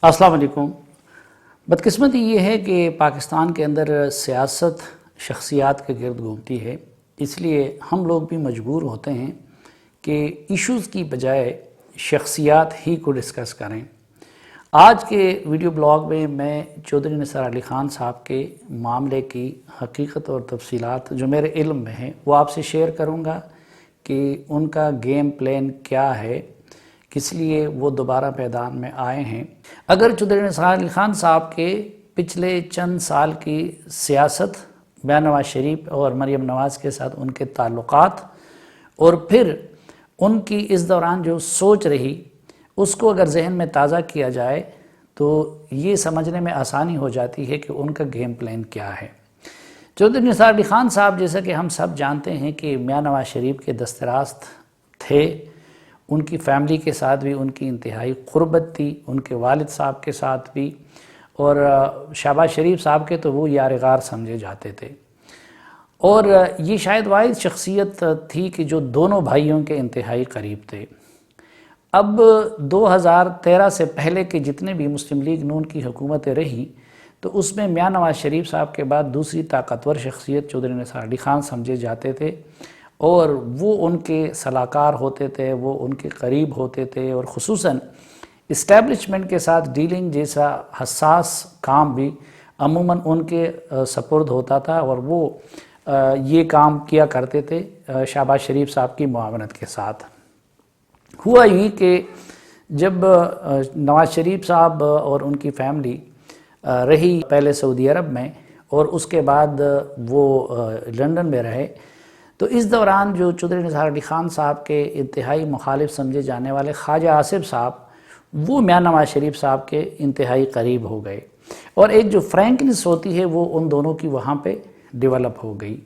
السلام علیکم۔ بدقسمتی یہ ہے کہ پاکستان کے اندر سیاست شخصیات کے گرد گھومتی ہے، اس لیے ہم لوگ بھی مجبور ہوتے ہیں کہ ایشوز کی بجائے شخصیات ہی کو ڈسکس کریں۔ آج کے ویڈیو بلاگ میں چودھری نثار علی خان صاحب کے معاملے کی حقیقت اور تفصیلات جو میرے علم میں ہیں وہ آپ سے شیئر کروں گا کہ ان کا گیم پلان کیا ہے، کس لیے وہ دوبارہ میدان میں آئے ہیں۔ اگر چودھری نثار علی خان صاحب کے پچھلے چند سال کی سیاست، میاں نواز شریف اور مریم نواز کے ساتھ ان کے تعلقات اور پھر ان کی اس دوران جو سوچ رہی اس کو اگر ذہن میں تازہ کیا جائے تو یہ سمجھنے میں آسانی ہو جاتی ہے کہ ان کا گیم پلان کیا ہے۔ چودھری نثار علی خان صاحب جیسا کہ ہم سب جانتے ہیں کہ میاں نواز شریف کے دست راست تھے، ان کی فیملی کے ساتھ بھی ان کی انتہائی قربت تھی، ان کے والد صاحب کے ساتھ بھی، اور شہباز شریف صاحب کے تو وہ یار غار سمجھے جاتے تھے، اور یہ شاید واحد شخصیت تھی کہ جو دونوں بھائیوں کے انتہائی قریب تھے۔ اب 2013 سے پہلے کے جتنے بھی مسلم لیگ نون کی حکومتیں رہی تو اس میں میاں نواز شریف صاحب کے بعد دوسری طاقتور شخصیت چودھری نثار علی خان سمجھے جاتے تھے، اور وہ ان کے صلاحکار ہوتے تھے، وہ ان کے قریب ہوتے تھے، اور خصوصاً اسٹیبلشمنٹ کے ساتھ ڈیلنگ جیسا حساس کام بھی عموماً ان کے سپرد ہوتا تھا، اور وہ یہ کام کیا کرتے تھے شہباز شریف صاحب کی معاونت کے ساتھ۔ ہوا یہ کہ جب نواز شریف صاحب اور ان کی فیملی رہی پہلے سعودی عرب میں اور اس کے بعد وہ لندن میں رہے، تو اس دوران جو چودھری نثار علی خان صاحب کے انتہائی مخالف سمجھے جانے والے خواجہ آصف صاحب وہ میاں نواز شریف صاحب کے انتہائی قریب ہو گئے، اور ایک جو فرینکنس ہوتی ہے وہ ان دونوں کی وہاں پہ ڈیولپ ہو گئی۔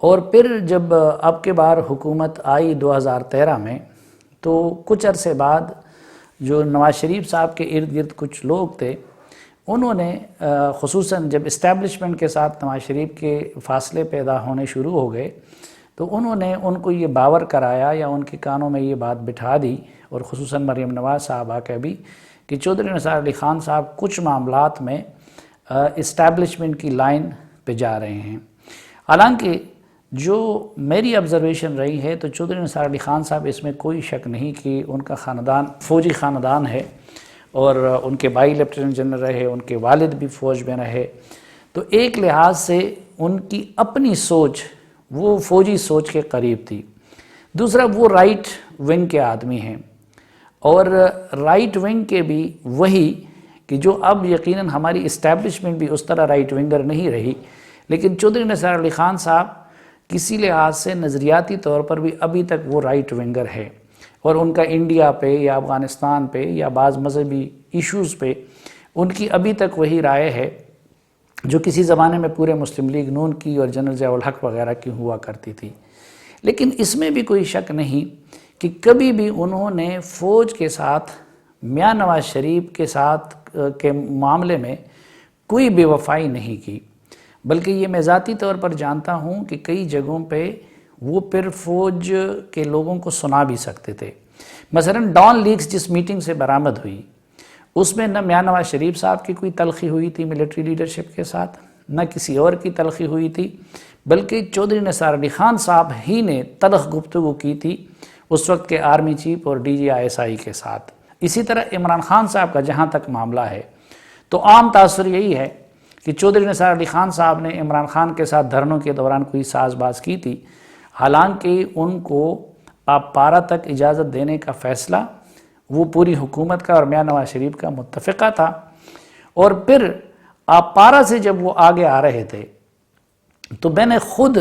اور پھر جب اب کے بار حکومت آئی 2013 میں تو کچھ عرصے بعد جو نواز شریف صاحب کے ارد گرد کچھ لوگ تھے انہوں نے خصوصاً جب اسٹیبلشمنٹ کے ساتھ نواز شریف کے فاصلے پیدا ہونے شروع ہو گئے تو انہوں نے ان کو یہ باور کرایا یا ان کے کانوں میں یہ بات بٹھا دی، اور خصوصاً مریم نواز صاحبہ کا بھی، کہ چودھری نثار علی خان صاحب کچھ معاملات میں اسٹیبلشمنٹ کی لائن پہ جا رہے ہیں۔ حالانکہ جو میری آبزرویشن رہی ہے تو چودھری نثار علی خان صاحب اس میں کوئی شک نہیں کہ ان کا خاندان فوجی خاندان ہے، اور ان کے بھائی لیفٹیننٹ جنرل رہے، ان کے والد بھی فوج میں رہے، تو ایک لحاظ سے ان کی اپنی سوچ وہ فوجی سوچ کے قریب تھی۔ دوسرا وہ رائٹ ونگ کے آدمی ہیں، اور رائٹ ونگ کے بھی وہی کہ جو اب یقیناً ہماری اسٹیبلشمنٹ بھی اس طرح رائٹ ونگر نہیں رہی، لیکن چودھری نثار علی خان صاحب کسی لحاظ سے نظریاتی طور پر بھی ابھی تک وہ رائٹ ونگر ہے، اور ان کا انڈیا پہ یا افغانستان پہ یا بعض مذہبی ایشوز پہ ان کی ابھی تک وہی رائے ہے جو کسی زمانے میں پورے مسلم لیگ نون کی اور جنرل ضیاء الحق وغیرہ کی ہوا کرتی تھی۔ لیکن اس میں بھی کوئی شک نہیں کہ کبھی بھی انہوں نے فوج کے ساتھ میاں نواز شریف کے ساتھ کے معاملے میں کوئی بے وفائی نہیں کی، بلکہ یہ میں ذاتی طور پر جانتا ہوں کہ کئی جگہوں پہ وہ پھر فوج کے لوگوں کو سنا بھی سکتے تھے۔ مثلا ڈان لیکس جس میٹنگ سے برآمد ہوئی اس میں نہ میاں نواز شریف صاحب کی کوئی تلخی ہوئی تھی ملٹری لیڈرشپ کے ساتھ، نہ کسی اور کی تلخی ہوئی تھی، بلکہ چودھری نثار علی خان صاحب ہی نے تلخ گفتگو کی تھی اس وقت کے آرمی چیف اور ڈی جی ISI کے ساتھ۔ اسی طرح عمران خان صاحب کا جہاں تک معاملہ ہے تو عام تاثر یہی ہے کہ چودھری نثار علی خان صاحب نے عمران خان کے ساتھ دھرنوں کے دوران کوئی ساز باز کی تھی، حالانکہ ان کو آپ پارہ تک اجازت دینے کا فیصلہ وہ پوری حکومت کا اور میاں نواز شریف کا متفقہ تھا، اور پھر آپ پارہ سے جب وہ آگے آ رہے تھے تو میں نے خود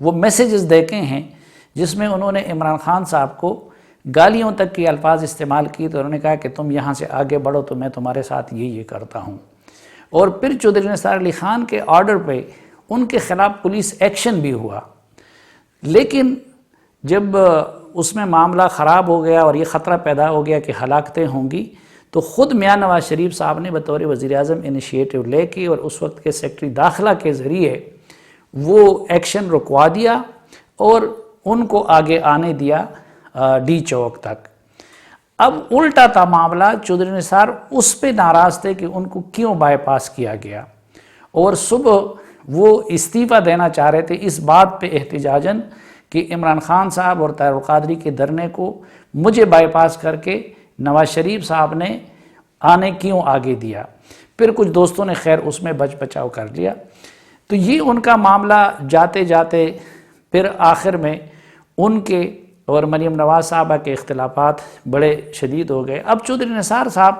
وہ میسیجز دیکھے ہیں جس میں انہوں نے عمران خان صاحب کو گالیوں تک کی الفاظ استعمال کی، تو انہوں نے کہا کہ تم یہاں سے آگے بڑھو تو میں تمہارے ساتھ یہ کرتا ہوں، اور پھر چودھری نثار علی خان کے آرڈر پہ ان کے خلاف پولیس ایکشن بھی ہوا۔ لیکن جب اس میں معاملہ خراب ہو گیا اور یہ خطرہ پیدا ہو گیا کہ ہلاکتیں ہوں گی تو خود میاں نواز شریف صاحب نے بطور وزیر اعظم انیشیٹو لے کے اور اس وقت کے سیکرٹری داخلہ کے ذریعے وہ ایکشن رکوا دیا اور ان کو آگے آنے دیا ڈی چوک تک۔ اب الٹا تھا معاملہ، چودھری نثار اس پہ ناراض تھے کہ ان کو کیوں بائی پاس کیا گیا، اور صبح وہ استعفیٰ دینا چاہ رہے تھے اس بات پہ احتجاجاً کہ عمران خان صاحب اور طاہر القادری کے دھرنے کو مجھے بائی پاس کر کے نواز شریف صاحب نے آنے کیوں آگے دیا۔ پھر کچھ دوستوں نے خیر اس میں بچ بچاؤ کر لیا۔ تو یہ ان کا معاملہ جاتے جاتے پھر آخر میں ان کے اور مریم نواز صاحبہ کے اختلافات بڑے شدید ہو گئے۔ اب چودھری نثار صاحب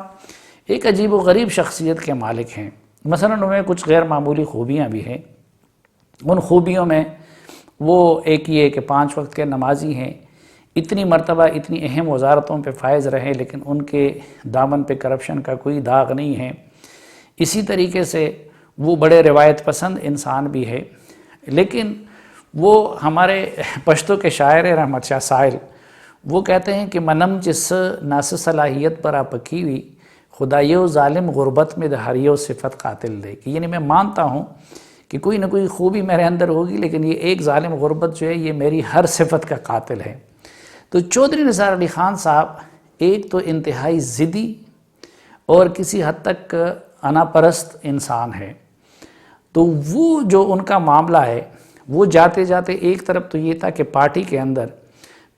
ایک عجیب و غریب شخصیت کے مالک ہیں، مثلا ان میں کچھ غیر معمولی خوبیاں بھی ہیں۔ ان خوبیوں میں وہ ایک یہ کہ 5 وقت کے نمازی ہیں، اتنی مرتبہ اتنی اہم وزارتوں پہ فائز رہے لیکن ان کے دامن پہ کرپشن کا کوئی داغ نہیں ہے۔ اسی طریقے سے وہ بڑے روایت پسند انسان بھی ہے، لیکن وہ ہمارے پشتو کے شاعر رحمت شاہ سائل وہ کہتے ہیں کہ منم جس ناس صلاحیت پر پکی ہوئی خدایو ظالم غربت میں دہاریو صفت قاتل دے، کہ یعنی میں مانتا ہوں کہ کوئی نہ کوئی خوبی میرے اندر ہوگی لیکن یہ ایک ظالم غربت جو ہے یہ میری ہر صفت کا قاتل ہے۔ تو چودھری نثار علی خان صاحب ایک تو انتہائی ضدی اور کسی حد تک انا پرست انسان ہے، تو وہ جو ان کا معاملہ ہے وہ جاتے جاتے ایک طرف تو یہ تھا کہ پارٹی کے اندر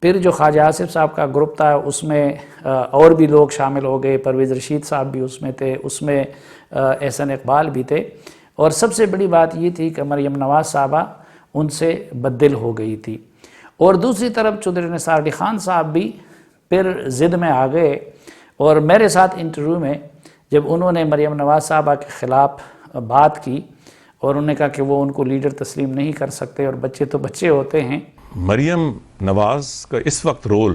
پھر جو خواجہ آصف صاحب کا گروپ تھا اس میں اور بھی لوگ شامل ہو گئے، پرویز رشید صاحب بھی اس میں تھے، اس میں احسن اقبال بھی تھے، اور سب سے بڑی بات یہ تھی کہ مریم نواز صاحبہ ان سے بددل ہو گئی تھی۔ اور دوسری طرف چودھری نثار علی خان صاحب بھی پھر ضد میں آ گئے، اور میرے ساتھ انٹرویو میں جب انہوں نے مریم نواز صاحبہ کے خلاف بات کی اور انہوں نے کہا کہ وہ ان کو لیڈر تسلیم نہیں کر سکتے اور بچے تو بچے ہوتے ہیں۔ مریم نواز کا اس وقت رول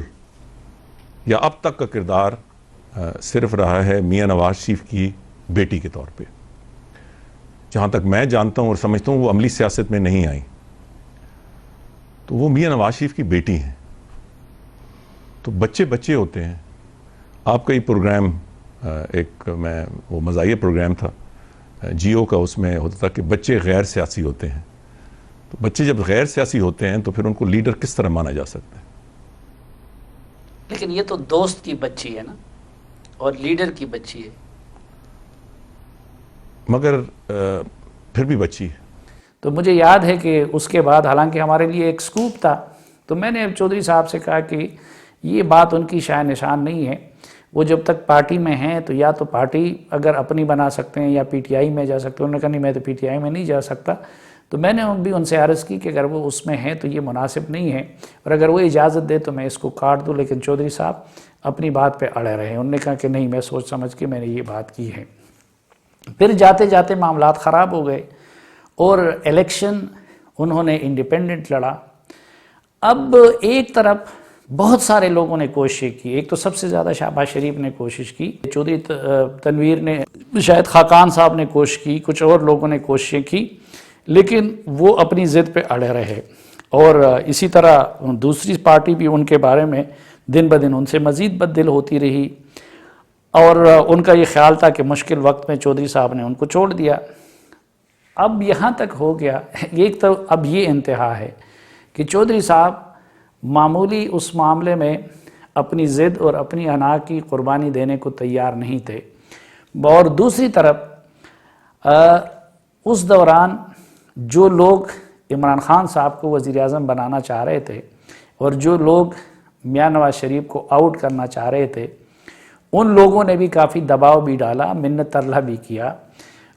یا اب تک کا کردار صرف رہا ہے میاں نواز شریف کی بیٹی کے طور پہ۔ جہاں تک میں جانتا ہوں اور سمجھتا ہوں وہ عملی سیاست میں نہیں آئیں، تو وہ میاں نواز شریف کی بیٹی ہیں، تو بچے بچے ہوتے ہیں۔ آپ کا یہ پروگرام ایک وہ مزاحیہ پروگرام تھا جیو کا، اس میں ہوتا تھا کہ بچے غیر سیاسی ہوتے ہیں، تو بچے جب غیر سیاسی ہوتے ہیں تو پھر ان کو لیڈر کس طرح مانا جا سکتا ہے؟ لیکن یہ تو دوست کی بچی ہے نا، اور لیڈر کی بچی ہے، مگر پھر بھی بچی ہے۔ تو مجھے یاد ہے کہ اس کے بعد حالانکہ ہمارے لیے ایک سکوپ تھا، تو میں نے چودھری صاحب سے کہا کہ یہ بات ان کی شائع نشان نہیں ہے، وہ جب تک پارٹی میں ہیں تو یا تو پارٹی اگر اپنی بنا سکتے ہیں یا پی ٹی آئی میں جا سکتے ہیں۔ انہوں نے کہا نہیں میں تو پی ٹی آئی میں نہیں جا سکتا، تو میں نے بھی ان سے عرض کی کہ اگر وہ اس میں ہیں تو یہ مناسب نہیں ہے، اور اگر وہ اجازت دے تو میں اس کو کاٹ دوں، لیکن چودھری صاحب اپنی بات پہ اڑے رہے۔ انہوں نے کہا کہ نہیں، میں سوچ سمجھ کے میں نے یہ بات کی ہے۔ پھر جاتے جاتے معاملات خراب ہو گئے اور الیکشن انہوں نے انڈیپینڈنٹ لڑا۔ اب ایک طرف بہت سارے لوگوں نے کوشش کی، ایک تو سب سے زیادہ شہباز شریف نے کوشش کی، چودھری تنویر نے، شاید خاقان صاحب نے کوشش کی، کچھ اور لوگوں نے کوششیں کی، لیکن وہ اپنی ضد پہ اڑے رہے، اور اسی طرح دوسری پارٹی بھی ان کے بارے میں دن بدن ان سے مزید بددل ہوتی رہی، اور ان کا یہ خیال تھا کہ مشکل وقت میں چودھری صاحب نے ان کو چھوڑ دیا۔ اب یہاں تک ہو گیا، ایک تو اب یہ انتہا ہے کہ چودھری صاحب معمولی اس معاملے میں اپنی ضد اور اپنی انا کی قربانی دینے کو تیار نہیں تھے، اور دوسری طرف اس دوران جو لوگ عمران خان صاحب کو وزیر اعظم بنانا چاہ رہے تھے اور جو لوگ میاں نواز شریف کو آؤٹ کرنا چاہ رہے تھے، ان لوگوں نے بھی کافی دباؤ بھی ڈالا، منت ترلا بھی کیا،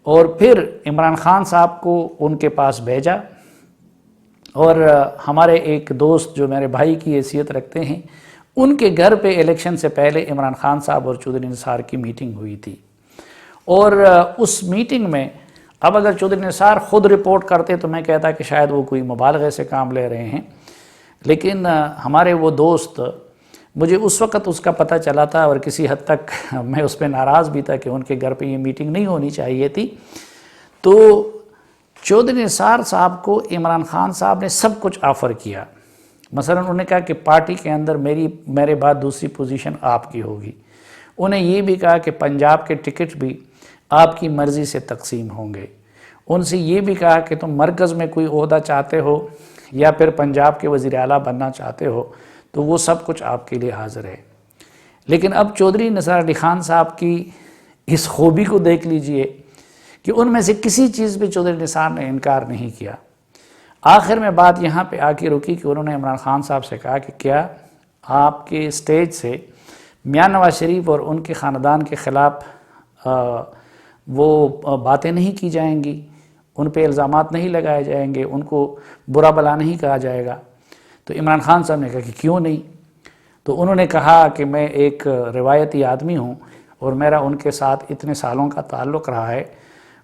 اور پھر عمران خان صاحب کو ان کے پاس بھیجا، اور ہمارے ایک دوست جو میرے بھائی کی حیثیت رکھتے ہیں ان کے گھر پہ الیکشن سے پہلے عمران خان صاحب اور چودھری نثار کی میٹنگ ہوئی تھی، اور اس میٹنگ میں اب اگر چودھری نثار خود رپورٹ کرتے تو میں کہتا کہ شاید وہ کوئی مبالغے سے کام لے رہے ہیں، لیکن ہمارے وہ دوست، مجھے اس وقت اس کا پتہ چلا تھا اور کسی حد تک میں اس پہ ناراض بھی تھا کہ ان کے گھر پہ یہ میٹنگ نہیں ہونی چاہیے تھی، تو چودھری نثار صاحب کو عمران خان صاحب نے سب کچھ آفر کیا۔ مثلا انہوں نے کہا کہ پارٹی کے اندر میرے بعد دوسری پوزیشن آپ کی ہوگی، انہیں یہ بھی کہا کہ پنجاب کے ٹکٹ بھی آپ کی مرضی سے تقسیم ہوں گے، ان سے یہ بھی کہا کہ تم مرکز میں کوئی عہدہ چاہتے ہو یا پھر پنجاب کے وزیر اعلیٰ بننا چاہتے ہو تو وہ سب کچھ آپ کے لیے حاضر ہے۔ لیکن اب چودھری نثار علی خان صاحب کی اس خوبی کو دیکھ لیجئے کہ ان میں سے کسی چیز پہ چودھری نثار نے انکار نہیں کیا۔ آخر میں بات یہاں پہ آ کے رکی کہ انہوں نے عمران خان صاحب سے کہا کہ کیا آپ کے اسٹیج سے میاں نواز شریف اور ان کے خاندان کے خلاف وہ باتیں نہیں کی جائیں گی، ان پہ الزامات نہیں لگائے جائیں گے، ان کو برا بلا نہیں کہا جائے گا؟ تو عمران خان صاحب نے کہا کہ کیوں نہیں؟ تو انہوں نے کہا کہ میں ایک روایتی آدمی ہوں اور میرا ان کے ساتھ اتنے سالوں کا تعلق رہا ہے،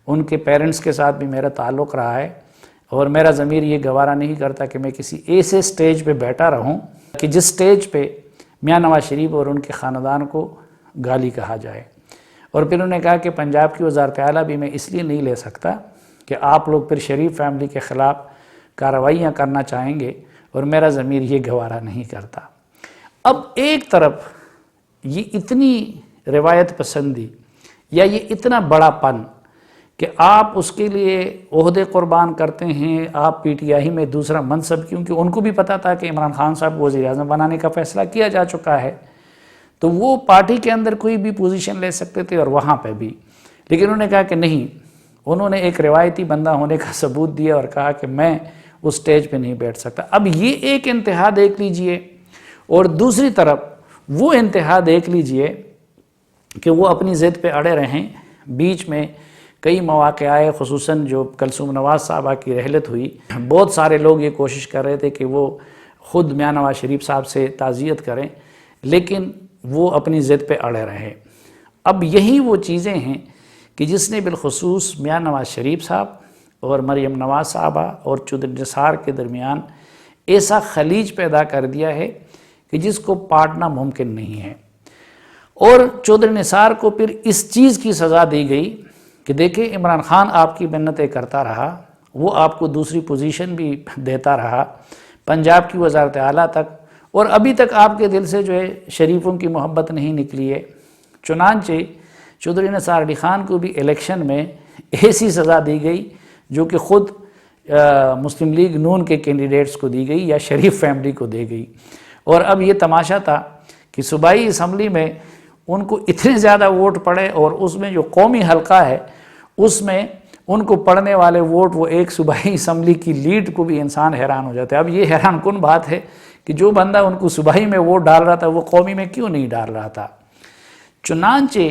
ان کے پیرنٹس کے ساتھ بھی میرا تعلق رہا ہے، اور میرا ضمیر یہ گوارا نہیں کرتا کہ میں کسی ایسے سٹیج پہ بیٹھا رہوں کہ جس سٹیج پہ میاں نواز شریف اور ان کے خاندان کو گالی کہا جائے۔ اور پھر انہوں نے کہا کہ پنجاب کی وزارت اعلیٰ بھی میں اس لیے نہیں لے سکتا کہ آپ لوگ پھر شریف فیملی کے خلاف کارروائیاں کرنا چاہیں گے اور میرا ضمیر یہ گوارا نہیں کرتا۔ اب ایک طرف یہ اتنی روایت پسندی یا یہ اتنا بڑا پن کہ آپ اس کے لیے عہدے قربان کرتے ہیں، آپ پی ٹی آئی میں دوسرا منصب، کیونکہ ان کو بھی پتا تھا کہ عمران خان صاحب کو وزیر اعظم بنانے کا فیصلہ کیا جا چکا ہے، تو وہ پارٹی کے اندر کوئی بھی پوزیشن لے سکتے تھے اور وہاں پہ بھی، لیکن انہوں نے کہا کہ نہیں، انہوں نے ایک روایتی بندہ ہونے کا ثبوت دیا اور کہا کہ میں اس سٹیج پہ نہیں بیٹھ سکتا۔ اب یہ ایک انتہا دیکھ لیجئے، اور دوسری طرف وہ انتہا دیکھ لیجئے کہ وہ اپنی ضد پہ اڑے رہیں۔ بیچ میں کئی مواقع آئے، خصوصاً جو کلثوم نواز صاحبہ کی رحلت ہوئی، بہت سارے لوگ یہ کوشش کر رہے تھے کہ وہ خود میاں نواز شریف صاحب سے تعزیت کریں، لیکن وہ اپنی ضد پہ اڑے رہے۔ اب یہی وہ چیزیں ہیں کہ جس نے بالخصوص میاں نواز شریف صاحب اور مریم نواز صاحبہ اور چودھری نثار کے درمیان ایسا خلیج پیدا کر دیا ہے کہ جس کو پاٹنا ممکن نہیں ہے۔ اور چودھری نثار کو پھر اس چیز کی سزا دی گئی کہ دیکھیں عمران خان آپ کی منتیں کرتا رہا، وہ آپ کو دوسری پوزیشن بھی دیتا رہا، پنجاب کی وزارت اعلیٰ تک، اور ابھی تک آپ کے دل سے جو ہے شریفوں کی محبت نہیں نکلی ہے۔ چنانچہ چودھری نثار علی خان کو بھی الیکشن میں ایسی سزا دی گئی جو کہ خود مسلم لیگ نون کے کینڈیڈیٹس کو دی گئی یا شریف فیملی کو دی گئی۔ اور اب یہ تماشا تھا کہ صوبائی اسمبلی میں ان کو اتنے زیادہ ووٹ پڑے، اور اس میں جو قومی حلقہ ہے اس میں ان کو پڑھنے والے ووٹ وہ ایک صوبائی اسمبلی کی لیڈ کو بھی انسان حیران ہو جاتا ہے۔ اب یہ حیران کن بات ہے کہ جو بندہ ان کو صوبائی میں ووٹ ڈال رہا تھا وہ قومی میں کیوں نہیں ڈال رہا تھا۔ چنانچہ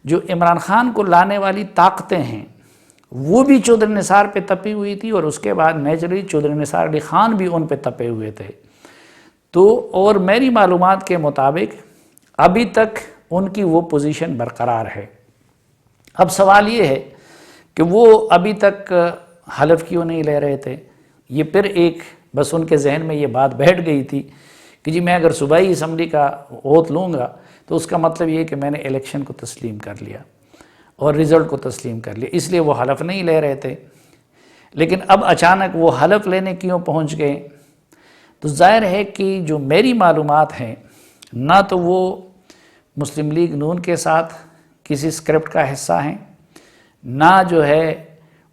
جو عمران خان کو لانے والی طاقتیں ہیں وہ بھی چودھری نثار پہ تپی ہوئی تھی، اور اس کے بعد نیچرلی چودھری نثار علی خان بھی ان پہ تپے ہوئے تھے۔ تو اور میری معلومات کے مطابق ابھی تک ان کی وہ پوزیشن برقرار ہے۔ اب سوال یہ ہے کہ وہ ابھی تک حلف کیوں نہیں لے رہے تھے؟ یہ پھر ایک بس ان کے ذہن میں یہ بات بیٹھ گئی تھی کہ جی میں اگر صوبائی اسمبلی کا اوت لوں گا تو اس کا مطلب یہ کہ میں نے الیکشن کو تسلیم کر لیا اور رزلٹ کو تسلیم کر لیا، اس لیے وہ حلف نہیں لے رہے تھے۔ لیکن اب اچانک وہ حلف لینے کیوں پہنچ گئے؟ تو ظاہر ہے کہ جو میری معلومات ہیں، نہ تو وہ مسلم لیگ نون کے ساتھ کسی اسکرپٹ کا حصہ ہیں، نہ جو ہے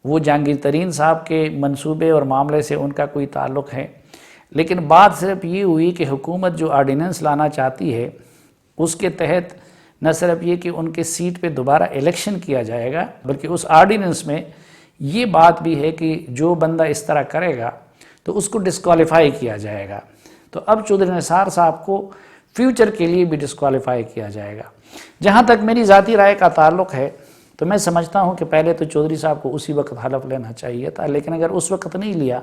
وہ جہانگیر ترین صاحب کے منصوبے اور معاملے سے ان کا کوئی تعلق ہے، لیکن بات صرف یہ ہوئی کہ حکومت جو آرڈیننس لانا چاہتی ہے اس کے تحت نہ صرف یہ کہ ان کے سیٹ پہ دوبارہ الیکشن کیا جائے گا، بلکہ اس آرڈیننس میں یہ بات بھی ہے کہ جو بندہ اس طرح کرے گا تو اس کو ڈسکوالیفائی کیا جائے گا۔ تو اب چودھری نثار صاحب کو فیوچر کے لیے بھی ڈسکوالیفائی کیا جائے گا۔ جہاں تک میری ذاتی رائے کا تعلق ہے تو میں سمجھتا ہوں کہ پہلے تو چودھری صاحب کو اسی وقت حلف لینا چاہیے تھا، لیکن اگر اس وقت نہیں لیا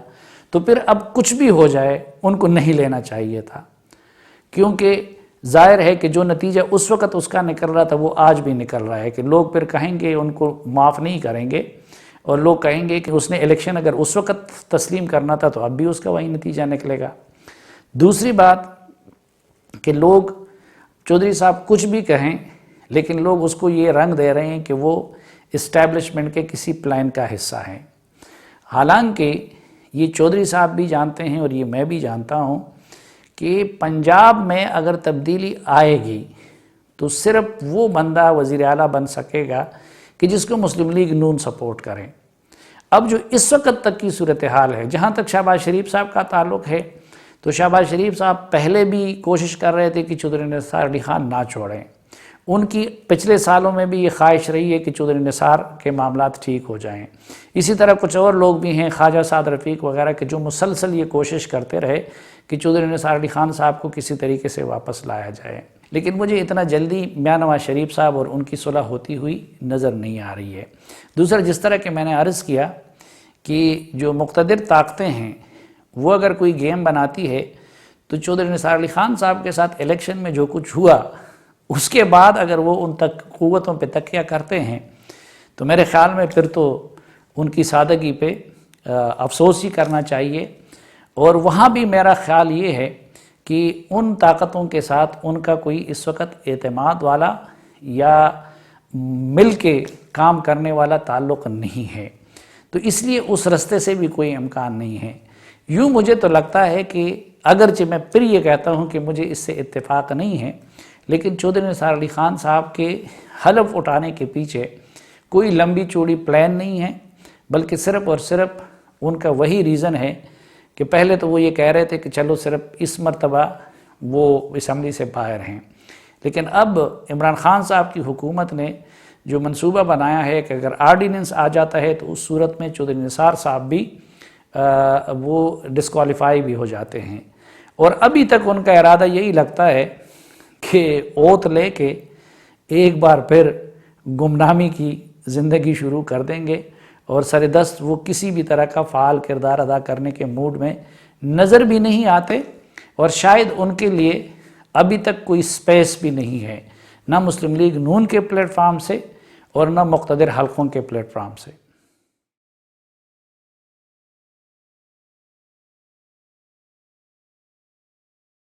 تو پھر اب کچھ بھی ہو جائے ان کو نہیں لینا چاہیے تھا، کیونکہ ظاہر ہے کہ جو نتیجہ اس وقت اس کا نکل رہا تھا وہ آج بھی نکل رہا ہے کہ لوگ پھر کہیں گے ان کو معاف نہیں کریں گے، اور لوگ کہیں گے کہ اس نے الیکشن اگر اس وقت تسلیم کرنا تھا تو اب بھی اس کا وہی نتیجہ نکلے گا۔ دوسری بات کہ لوگ چودھری صاحب کچھ بھی کہیں لیکن لوگ اس کو یہ رنگ دے رہے ہیں کہ وہ اسٹیبلشمنٹ کے کسی پلان کا حصہ ہیں، حالانکہ یہ چودھری صاحب بھی جانتے ہیں اور یہ میں بھی جانتا ہوں کہ پنجاب میں اگر تبدیلی آئے گی تو صرف وہ بندہ وزیر اعلیٰ بن سکے گا کہ جس کو مسلم لیگ نون سپورٹ کریں۔ اب جو اس وقت تک کی صورتحال ہے، جہاں تک شہباز شریف صاحب کا تعلق ہے تو شہباز شریف صاحب پہلے بھی کوشش کر رہے تھے کہ چودھری نثار علی خان نہ چھوڑیں، ان کی پچھلے سالوں میں بھی یہ خواہش رہی ہے کہ چودھری نثار کے معاملات ٹھیک ہو جائیں۔ اسی طرح کچھ اور لوگ بھی ہیں، خواجہ سعد رفیق وغیرہ، کہ جو مسلسل یہ کوشش کرتے رہے کہ چودھری نثار علی خان صاحب کو کسی طریقے سے واپس لایا جائے، لیکن مجھے اتنا جلدی میاں نواز شریف صاحب اور ان کی صلح ہوتی ہوئی نظر نہیں آ رہی ہے۔ دوسرا، جس طرح کہ میں نے عرض کیا کہ جو مقتدر طاقتیں ہیں وہ اگر کوئی گیم بناتی ہے تو چودھری نثار علی خان صاحب کے ساتھ الیکشن میں جو کچھ ہوا اس کے بعد اگر وہ ان تک قوتوں پہ تکیہ کرتے ہیں تو میرے خیال میں پھر تو ان کی سادگی پہ افسوس ہی کرنا چاہیے۔ اور وہاں بھی میرا خیال یہ ہے کہ ان طاقتوں کے ساتھ ان کا کوئی اس وقت اعتماد والا یا مل کے کام کرنے والا تعلق نہیں ہے، تو اس لیے اس رستے سے بھی کوئی امکان نہیں ہے۔ یوں مجھے تو لگتا ہے کہ اگرچہ میں پھر یہ کہتا ہوں کہ مجھے اس سے اتفاق نہیں ہے، لیکن چودھری نثار علی خان صاحب کے حلف اٹھانے کے پیچھے کوئی لمبی چوڑی پلان نہیں ہے، بلکہ صرف اور صرف ان کا وہی ریزن ہے کہ پہلے تو وہ یہ کہہ رہے تھے کہ چلو صرف اس مرتبہ وہ اسمبلی سے باہر ہیں، لیکن اب عمران خان صاحب کی حکومت نے جو منصوبہ بنایا ہے کہ اگر آرڈیننس آ جاتا ہے تو اس صورت میں چودھری نثار صاحب بھی وہ ڈسکوالیفائی بھی ہو جاتے ہیں، اور ابھی تک ان کا ارادہ یہی لگتا ہے کہ اوت لے کے ایک بار پھر گمنامی کی زندگی شروع کر دیں گے، اور سر دست وہ کسی بھی طرح کا فعال کردار ادا کرنے کے موڈ میں نظر بھی نہیں آتے، اور شاید ان کے لیے ابھی تک کوئی سپیس بھی نہیں ہے، نہ مسلم لیگ نون کے پلیٹ فارم سے اور نہ مقتدر حلقوں کے پلیٹ فارم سے۔